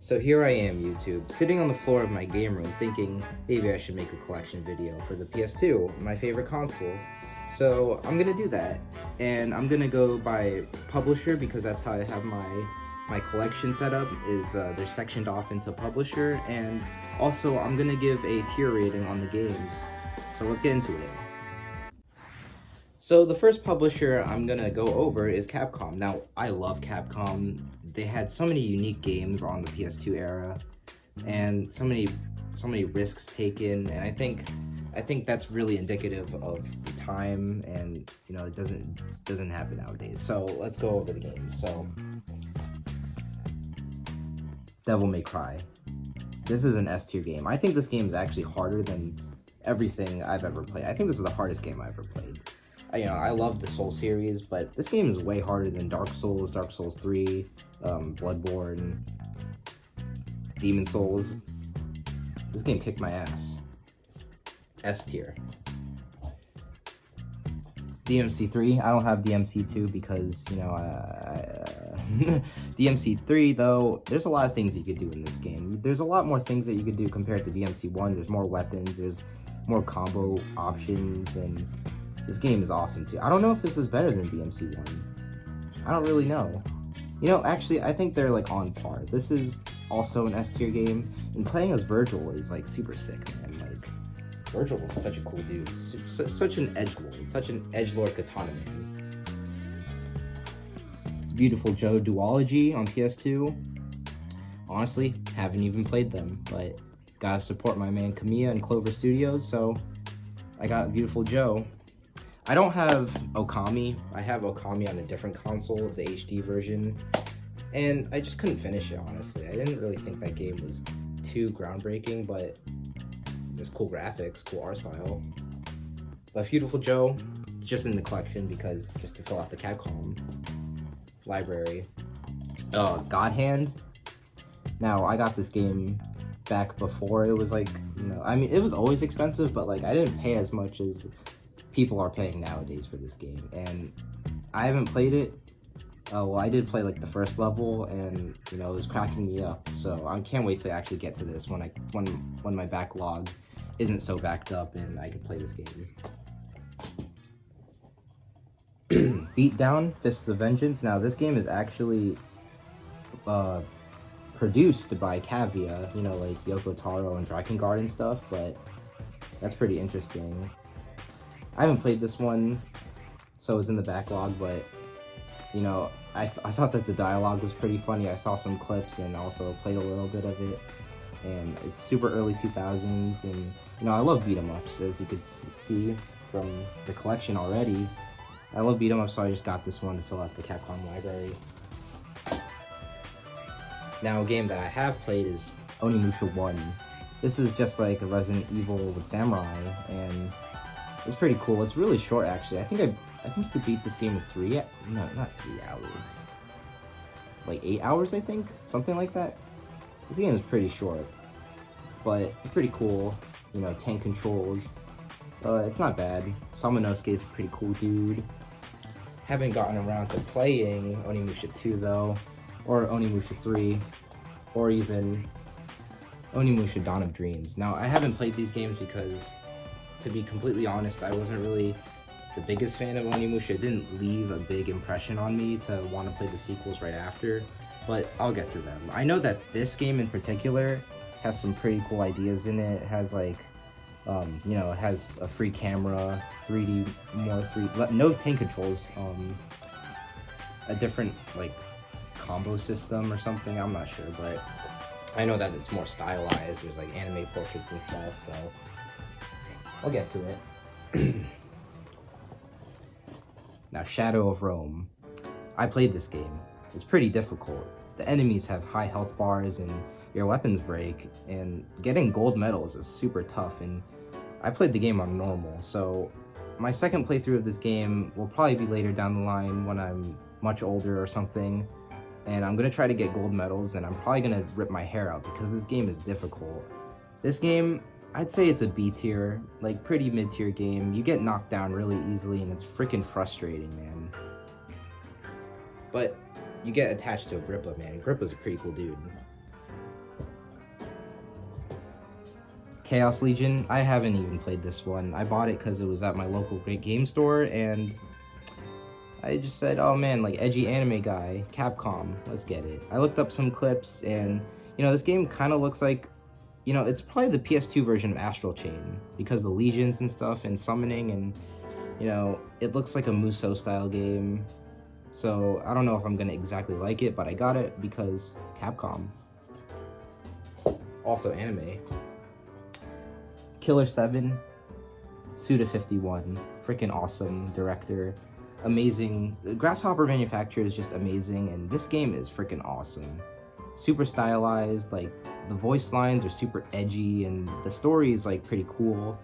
So here I am, YouTube, sitting on the floor of my game room thinking maybe I should make a collection video for the PS2, my favorite console. So I'm gonna do that, and I'm gonna go by publisher because that's how I have my collection set up, is they're sectioned off into publisher, and also I'm gonna give a tier rating on the games. So let's get into it. So the first publisher I'm gonna go over is Capcom. Now, I love Capcom. They had so many unique games on the PS2 era, and so many risks taken, and I think that's really indicative of the time, and you know, it doesn't happen nowadays. So let's go over the games. So Devil May Cry. This is an S tier game. I think this game is actually harder than everything I've ever played. I think this is the hardest game I've ever played. I love the Soul series, but this game is way harder than Dark Souls, Dark Souls 3, Bloodborne, Demon Souls. This game kicked my ass. S tier. DMC3, I don't have DMC2 because, DMC3 though, there's a lot of things you could do in this game. There's a lot more things that you could do compared to DMC1. There's more weapons, there's more combo options, and this game is awesome too. I don't know if this is better than DMC1. I don't really know. Actually, I think they're like on par. This is also an S tier game, and playing as Virgil is like super sick, man. Like, Virgil was such a cool dude. Such an edgelord katana man. Beautiful Joe duology on PS2. Honestly, haven't even played them, but gotta support my man Kamiya and Clover Studios, so I got Beautiful Joe. I don't have Okami. I have Okami on a different console, the HD version, and I just couldn't finish it, honestly. I didn't really think that game was too groundbreaking, but there's cool graphics, cool art style. But Beautiful Joe, just in the collection because just to fill out the Capcom library. God Hand. Now, I got this game back before it was like, it was always expensive, but like I didn't pay as much as people are paying nowadays for this game, and I haven't played it. Well, I did play like the first level, and it was cracking me up. So I can't wait to actually get to this when my backlog isn't so backed up and I can play this game. Beatdown: Fists of Vengeance. Now this game is actually produced by Cavia, like Yoko Taro and Drakengard and stuff, but that's pretty interesting. I haven't played this one, so it's in the backlog, but, I thought that the dialogue was pretty funny. I saw some clips and also played a little bit of it, and it's super early 2000s, and, I love beat-em-ups, as you could see from the collection already. I love beat-em-ups, so I just got this one to fill out the Capcom library. Now, a game that I have played is Onimusha 1. This is just like a Resident Evil with samurai, and it's pretty cool. It's really short, actually. I think you could beat this game in not 3 hours. Like 8 hours, I think? Something like that. This game is pretty short, but it's pretty cool. Tank controls. It's not bad. Samanosuke is a pretty cool dude. Haven't gotten around to playing Onimusha 2, though, or Onimusha 3, or even Onimusha Dawn of Dreams. Now, I haven't played these games because, to be completely honest, I wasn't really the biggest fan of Onimusha. It didn't leave a big impression on me to want to play the sequels right after, but I'll get to them. I know that this game in particular has some pretty cool ideas in it. It has like, it has a free camera, 3D, no tank controls, a different like combo system or something, I'm not sure, but I know that it's more stylized. There's like anime portraits and stuff, so I'll get to it. Now, Shadow of Rome. I played this game. It's pretty difficult. The enemies have high health bars and your weapons break, and getting gold medals is super tough, and I played the game on normal, so my second playthrough of this game will probably be later down the line when I'm much older or something, and I'm going to try to get gold medals, and I'm probably going to rip my hair out because this game is difficult. This game, I'd say it's a B tier, like pretty mid-tier game. You get knocked down really easily and it's freaking frustrating, man. But you get attached to Agrippa, man. Agrippa's a pretty cool dude. Chaos Legion. I haven't even played this one. I bought it because it was at my local great game store, and I just said, oh man, like edgy anime guy, Capcom, let's get it. I looked up some clips, and you know, this game kind of looks like, you know, it's probably the PS2 version of Astral Chain because the legions and stuff and summoning, and you know, it looks like a Musou style game. So I don't know if I'm gonna exactly like it, but I got it because Capcom. Also anime. Killer 7, Suda51, freaking awesome director, amazing. Grasshopper Manufacturer is just amazing, and this game is freaking awesome. Super stylized, like the voice lines are super edgy, and the story is like pretty cool.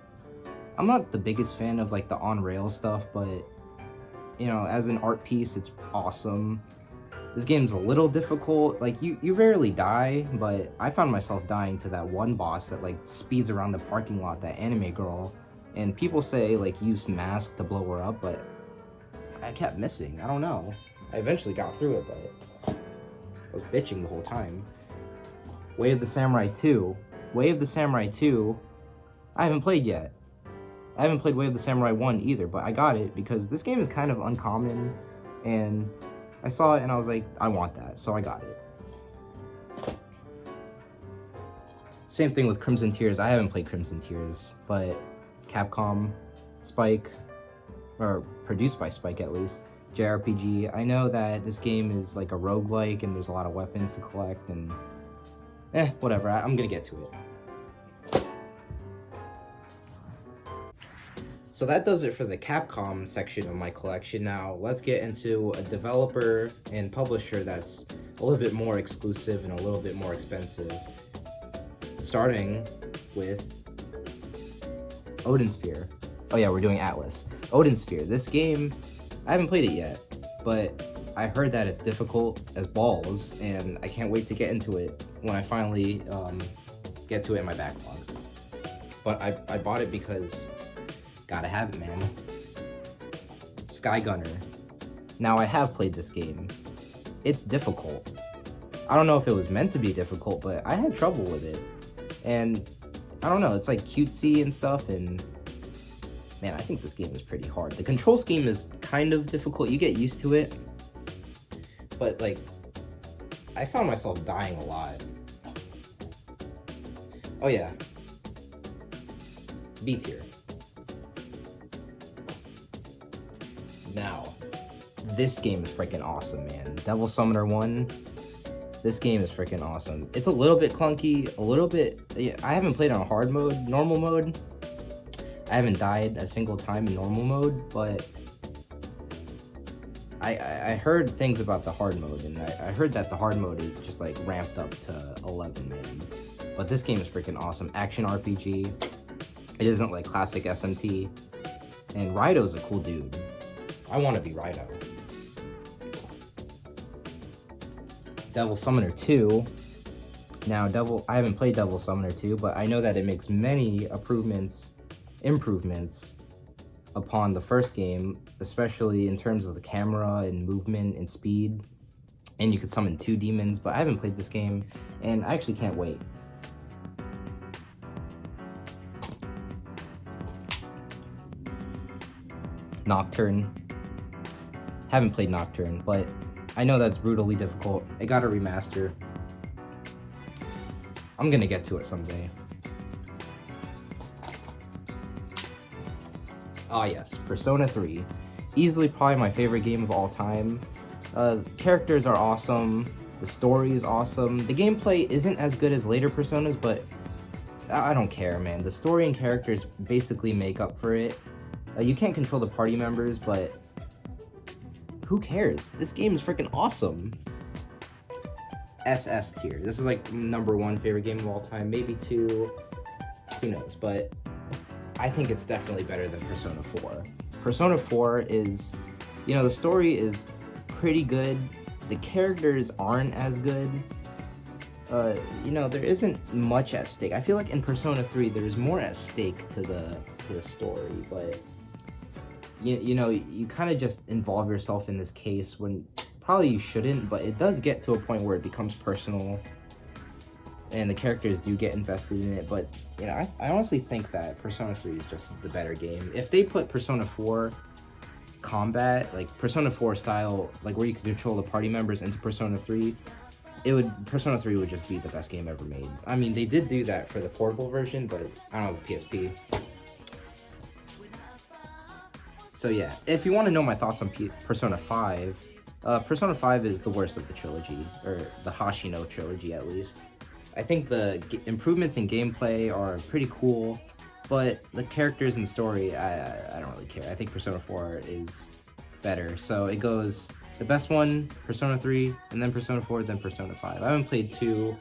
I'm not the biggest fan of like the on-rail stuff, but you know, as an art piece, it's awesome. This game's a little difficult. Like you rarely die, but I found myself dying to that one boss that like speeds around the parking lot, that anime girl, and people say like use mask to blow her up, but I kept missing. I don't know. I eventually got through it, but I was bitching the whole time. Way of the Samurai 2. Way of the Samurai 2, I haven't played yet. I haven't played Way of the Samurai 1 either, but I got it because this game is kind of uncommon, and I saw it and I was like, I want that, so I got it. Same thing with Crimson Tears. I haven't played Crimson Tears, but Capcom, Spike, or produced by Spike at least, JRPG. I know that this game is like a roguelike and there's a lot of weapons to collect, and whatever, I'm gonna get to it. So that does it for the Capcom section of my collection. Now let's get into a developer and publisher that's a little bit more exclusive and a little bit more expensive. Starting with Odin Sphere. Oh yeah, we're doing Atlas. Odin Sphere. This game, I haven't played it yet, but I heard that it's difficult as balls, and I can't wait to get into it when I finally get to it in my backlog. But I bought it because gotta have it, man. Skygunner. Now I have played this game. It's difficult. I don't know if it was meant to be difficult, but I had trouble with it. And I don't know, it's like cutesy and stuff, and man, I think this game is pretty hard. The control scheme is kind of difficult. You get used to it, but like, I found myself dying a lot. Oh yeah. B tier. Now, this game is freaking awesome, man. Devil Summoner 1, this game is freaking awesome. It's a little bit clunky, a little bit, I haven't played on hard mode, normal mode. I haven't died a single time in normal mode, but I heard things about the hard mode, and I heard that the hard mode is just like ramped up to 11, man. But this game is freaking awesome. Action RPG. It isn't like classic SMT. And Raido's a cool dude. I want to be Raido. Devil Summoner 2. Now, I haven't played Devil Summoner 2, but I know that it makes many improvements upon the first game, especially in terms of the camera and movement and speed. And you could summon 2 demons, but I haven't played this game, and I actually can't wait. Nocturne. Haven't played Nocturne, but I know that's brutally difficult. It got a remaster. I'm gonna get to it someday. Ah yes, Persona 3. Easily probably my favorite game of all time. Characters are awesome. The story is awesome. The gameplay isn't as good as later Personas, but I don't care, man. The story and characters basically make up for it. You can't control the party members, but who cares? This game is freaking awesome. SS tier. This is like #1 favorite game of all time. Maybe 2. Who knows? But I think it's definitely better than Persona 4. Persona 4 is, you know, the story is pretty good. The characters aren't as good. You know, there isn't much at stake. I feel like in Persona 3, there's more at stake to the story, but you know, you kind of just involve yourself in this case when probably you shouldn't, but it does get to a point where it becomes personal and the characters do get invested in it. But you know, I honestly think that Persona 3 is just the better game. If they put Persona 4 combat, like Persona 4 style, like where you can control the party members into Persona 3, Persona 3 would just be the best game ever made. I mean, they did do that for the portable version, but I don't have a PSP. So yeah, if you want to know my thoughts on Persona 5, Persona 5 is the worst of the trilogy, or the Hashino trilogy at least. I think the improvements in gameplay are pretty cool, but the characters and story, I don't really care. I think Persona 4 is better. So it goes, the best one, Persona 3, and then Persona 4, then Persona 5. I haven't played the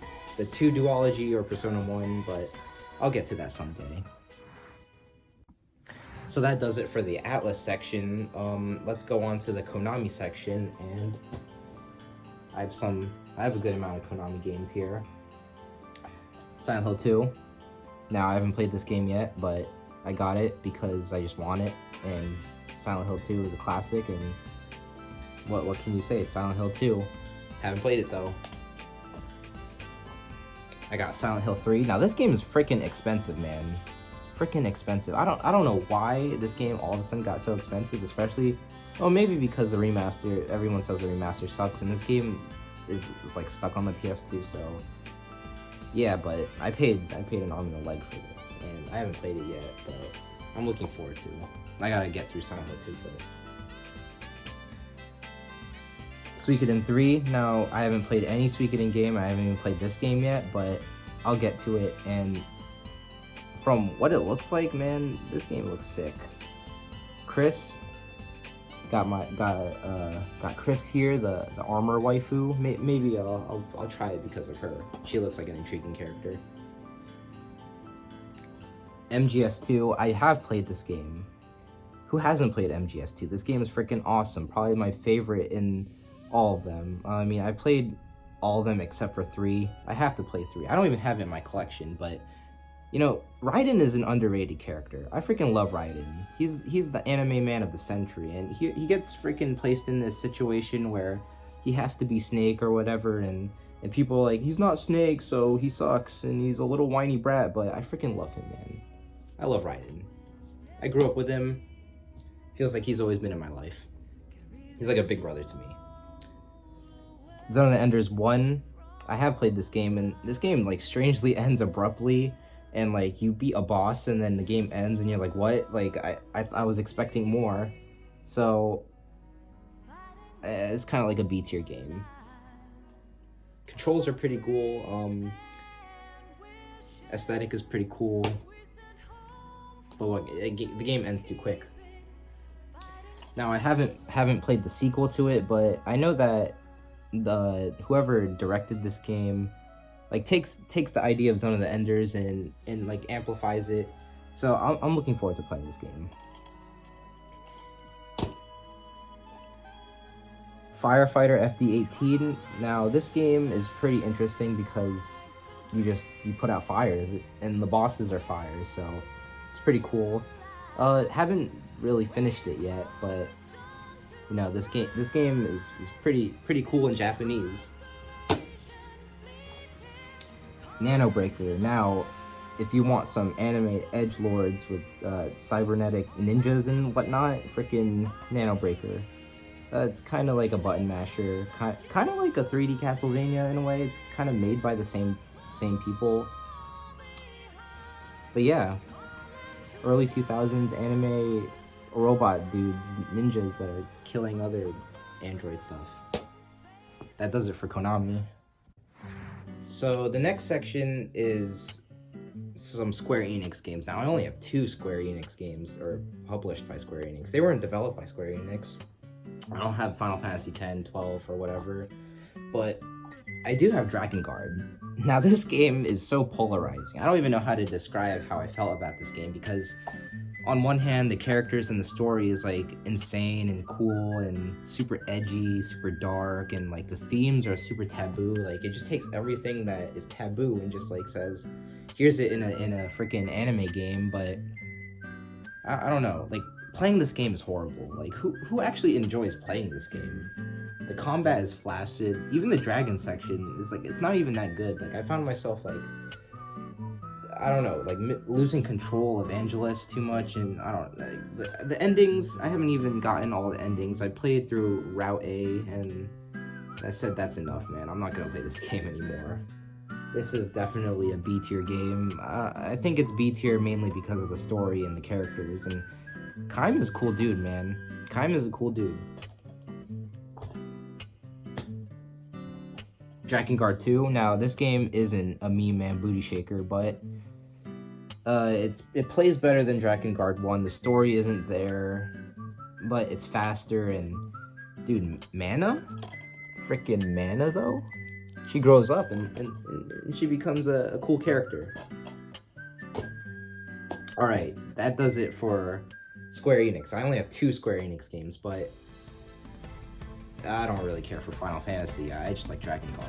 2 duology or Persona 1, but I'll get to that someday. So that does it for the Atlas section. Let's go on to the Konami section, and I have a good amount of Konami games here. Silent Hill 2. Now, I haven't played this game yet, but I got it because I just want it, and Silent Hill 2 is a classic, and what can you say? It's Silent Hill 2. Haven't played it, though. I got Silent Hill 3. Now, this game is freaking expensive, man. Freaking expensive. I don't know why this game all of a sudden got so expensive, especially, well, maybe because the remaster, everyone says the remaster sucks, and this game is like stuck on the PS2, so yeah, but I paid an arm and a leg for this, and I haven't played it yet, but I'm looking forward to it. I gotta get through Silent Hill 2 first. Suikoden 3. Now, I haven't played any Suikoden game. I haven't even played this game yet, but I'll get to it, and from what it looks like, man, this game looks sick. Chris, got Chris here, the armor waifu. Maybe I'll try it because of her. She looks like an intriguing character. MGS2, I have played this game. Who hasn't played MGS2? This game is freaking awesome. Probably my favorite in all of them. I mean, I played all of them except for 3. I have to play 3. I don't even have it in my collection, but you know, Raiden is an underrated character. I freaking love Raiden. He's the anime man of the century, and he gets freaking placed in this situation where he has to be Snake or whatever, and people are like, he's not Snake, so he sucks, and he's a little whiny brat, but I freaking love him, man. I love Raiden. I grew up with him. Feels like he's always been in my life. He's like a big brother to me. Zone of the Enders 1. I have played this game, and this game, like, strangely ends abruptly. And like you beat a boss and then the game ends and you're like, what? Like I was expecting more. So it's kind of like a B tier game. Controls are pretty cool. Aesthetic is pretty cool. But look, the game ends too quick. Now I haven't played the sequel to it, but I know that whoever directed this game like takes the idea of Zone of the Enders and like amplifies it. So I'm looking forward to playing this game. Firefighter FD18. Now this game is pretty interesting because you put out fires and the bosses are fires, so it's pretty cool. Haven't really finished it yet, but you know, this game is pretty cool in Japanese. Nanobreaker. Now, if you want some anime edgelords with cybernetic ninjas and whatnot, freaking Nanobreaker. It's kind of like a button masher, kind of like a 3D Castlevania in a way. It's kind of made by the same people. But yeah, early 2000s anime robot dudes, ninjas that are killing other android stuff. That does it for Konami. So the next section is some Square Enix games. Now I only have 2 Square Enix games, or published by Square Enix. They weren't developed by Square Enix. I don't have Final Fantasy X, 12, or whatever, but I do have Dragon Guard. Now this game is so polarizing. I don't even know how to describe how I felt about this game, because on one hand, the characters and the story is like insane and cool and super edgy, super dark, and like the themes are super taboo. Like it just takes everything that is taboo and just like says, here's it in a freaking anime game. But I don't know, like playing this game is horrible. Like who actually enjoys playing this game? The combat is flaccid. Even the dragon section is like, it's not even that good. Like I found myself like, I don't know, like losing control of Angelus too much, and I don't like the endings. I haven't even gotten all the endings. I played through Route A, and I said that's enough, man. I'm not gonna play this game anymore. This is definitely a B tier game. I think it's B tier mainly because of the story and the characters, and Kaim is a cool dude, man. Kaim is a cool dude. Drakengard 2. Now, this game isn't a meme man booty shaker, but it plays better than Drakengard 1. The story isn't there, but it's faster, and dude, Mana? Freaking Mana, though? She grows up, and she becomes a cool character. Alright, that does it for Square Enix. I only have 2 Square Enix games, but I don't really care for Final Fantasy. I just like Drakengard.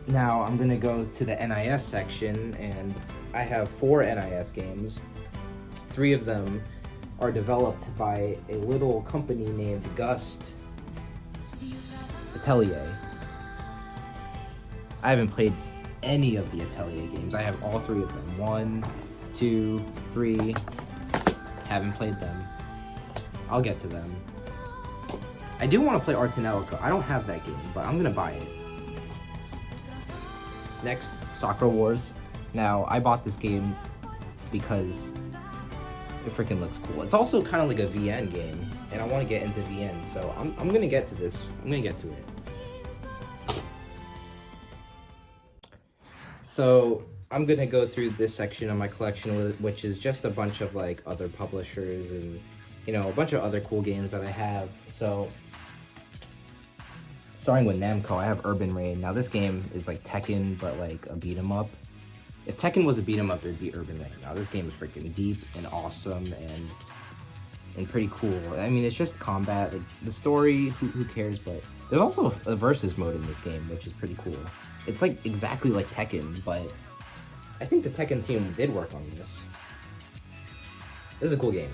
Now I'm gonna go to the NIS section, and I have 4 NIS games. 3 of them are developed by a little company named Gust Atelier. I haven't played any of the Atelier games. I have all 3 of them. 1, 2, 3. Haven't played them. I'll get to them. I do want to play Ars Tonelica. I don't have that game, but I'm gonna buy it. Next, Sakura Wars. Now, I bought this game because it freaking looks cool. It's also kind of like a VN game, and I want to get into VN, so I'm gonna get to this. I'm gonna get to it. So I'm gonna go through this section of my collection, which is just a bunch of like other publishers and a bunch of other cool games that I have. So starting with Namco, I have Urban Reign. Now this game is like Tekken, but like a beat 'em up. If Tekken was a beat 'em up, there'd be Urban Reign. Now this game is freaking deep and awesome and pretty cool. I mean, it's just combat. Like the story, who cares? But there's also a versus mode in this game, which is pretty cool. It's like exactly like Tekken, but I think the Tekken team did work on this. This is a cool game.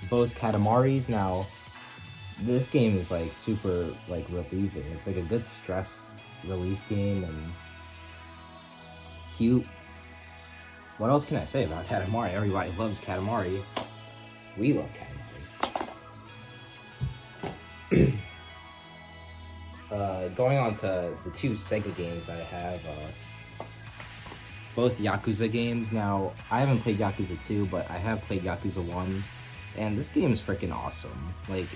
Both Katamaris. Now, this game is like super like relieving. It's like a good stress relief game and cute. What else can I say about Katamari? Everybody loves Katamari. We love Katamari. Going on to the 2 Sega games that I have, both Yakuza games. Now, I haven't played Yakuza 2, but I have played Yakuza 1, and this game is freaking awesome. Like,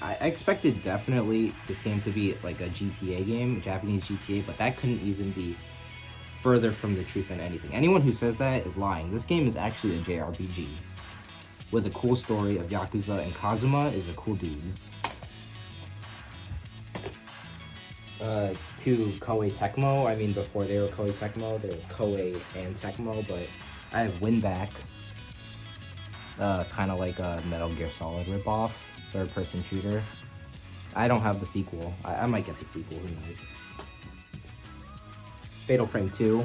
I expected definitely this game to be like a GTA game, a Japanese GTA, but that couldn't even be further from the truth than anything. Anyone who says that is lying. This game is actually a JRPG with a cool story of Yakuza, and Kazuma is a cool dude. To Koei Tecmo. I mean, before they were Koei Tecmo, they were Koei and Tecmo, but I have Winback. Kind of like a Metal Gear Solid ripoff, third-person shooter. I don't have the sequel. I might get the sequel, who knows. Fatal Frame 2.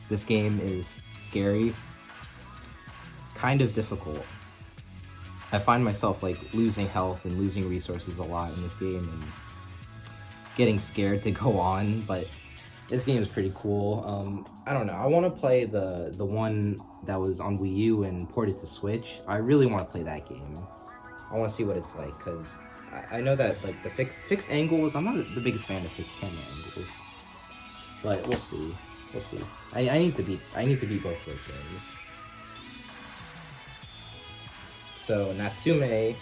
This game is scary. Kind of difficult. I find myself like losing health and losing resources a lot in this game, and getting scared to go on, but this game is pretty cool. I don't know, I want to play the one that was on Wii U and ported to Switch. I really want to play that game. I want to see what it's like, because I know that like the fixed angles, I'm not the biggest fan of fixed camera angles, but we'll see. I need to beat both those games. So Natsume.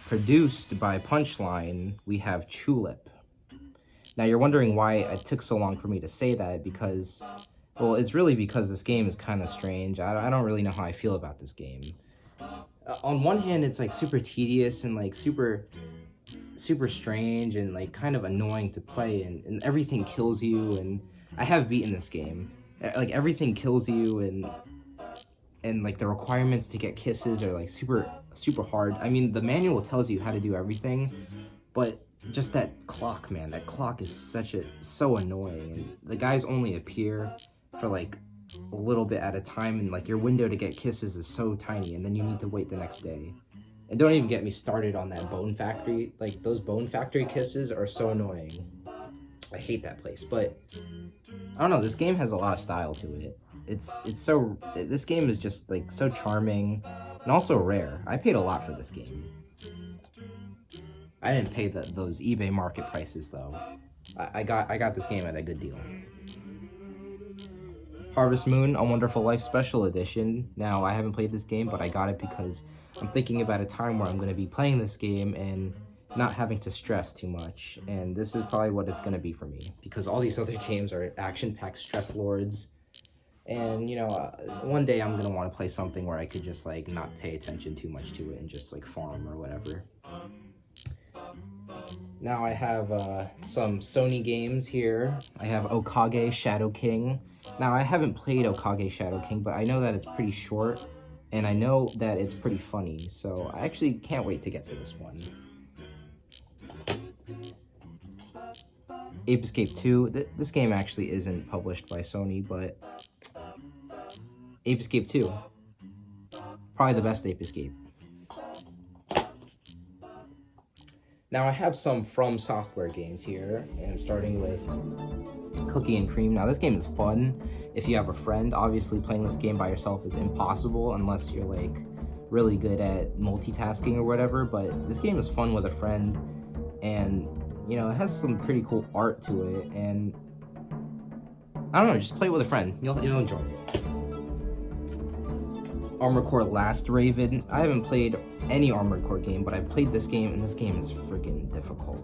Produced by Punchline, we have Chulip. Now you're wondering why it took so long for me to say that, because, well, it's really because this game is kind of strange. I don't really know how I feel about this game. On one hand, it's like super tedious and like super strange and like kind of annoying to play, and everything kills you, and I have beaten this game. Like everything kills you, and like the requirements to get kisses are like super hard. I mean, the manual tells you how to do everything, but just that clock, man, that clock is so annoying, and the guys only appear for like a little bit at a time, and like your window to get kisses is so tiny, and then you need to wait the next day. And don't even get me started on that Bone Factory. Like, those Bone Factory kisses are so annoying. I hate that place. But I don't know, this game has a lot of style to it. This game is just like so charming and also rare. I paid a lot for this game. I didn't pay those eBay market prices though. I got this game at a good deal. Harvest Moon: A Wonderful Life Special Edition. Now, I haven't played this game, but I got it because I'm thinking about a time where I'm going to be playing this game and not having to stress too much. And this is probably what it's going to be for me, because all these other games are action-packed stress lords. And, you know, one day I'm going to want to play something where I could just, like, not pay attention too much to it and just, like, farm or whatever. Now I have some Sony games here. I have Okage Shadow King. Now, I haven't played Okage Shadow King, but I know that it's pretty short, and I know that it's pretty funny, so I actually can't wait to get to this one. Ape Escape 2. This game actually isn't published by Sony, but Ape Escape 2. Probably the best Ape Escape. Now, I have some From Software games here, and starting with Cookie and Cream. Now, this game is fun if you have a friend. Obviously, playing this game by yourself is impossible unless you're, like, really good at multitasking or whatever, but this game is fun with a friend, and, you know, it has some pretty cool art to it, and I don't know, just play with a friend. You'll enjoy it. Armored Core Last Raven. I haven't played any Armored Core game, but I've played this game, and this game is freaking difficult.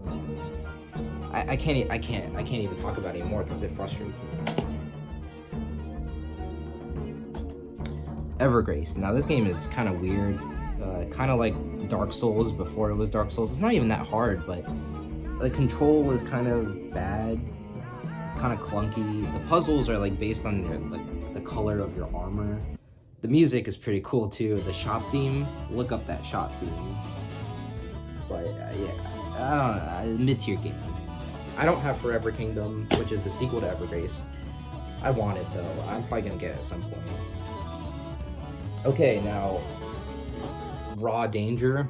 I can't even talk about it anymore because it frustrates me. Evergrace. Now, this game is kind of weird, kind of like Dark Souls before it was Dark Souls. It's not even that hard, but the control is kind of bad, kind of clunky. The puzzles are like based on the color of your armor. The music is pretty cool too. The shop theme, look up that shop theme. But yeah, I don't know, mid-tier game. I don't have Forever Kingdom, which is the sequel to Evergrace. I want it though. I'm probably gonna get it at some point. Okay, now Raw Danger.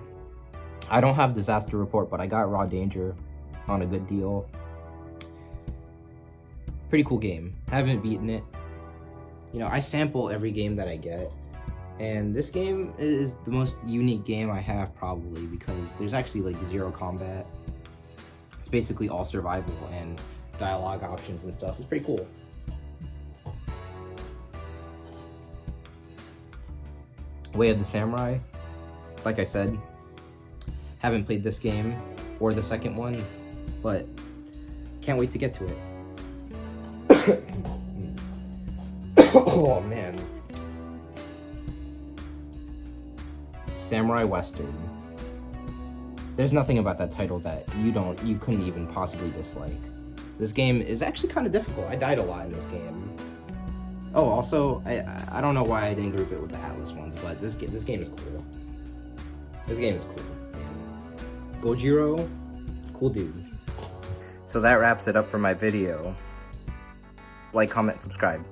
I don't have Disaster Report, but I got Raw Danger on a good deal. Pretty cool game. Haven't beaten it. You know, I sample every game that I get, and this game is the most unique game I have probably because there's actually like zero combat. It's basically all survival and dialogue options and stuff. It's pretty cool. Way of the Samurai. Like I said, haven't played this game or the second one, but can't wait to get to it. Oh man. Samurai Western. There's nothing about that title that you couldn't even possibly dislike. This game is actually kind of difficult. I died a lot in this game. Oh, also, I don't know why I didn't group it with the Atlas ones, but this game is cool. This game is cool. Gojiro, cool dude. So that wraps it up for my video. Like, comment, subscribe.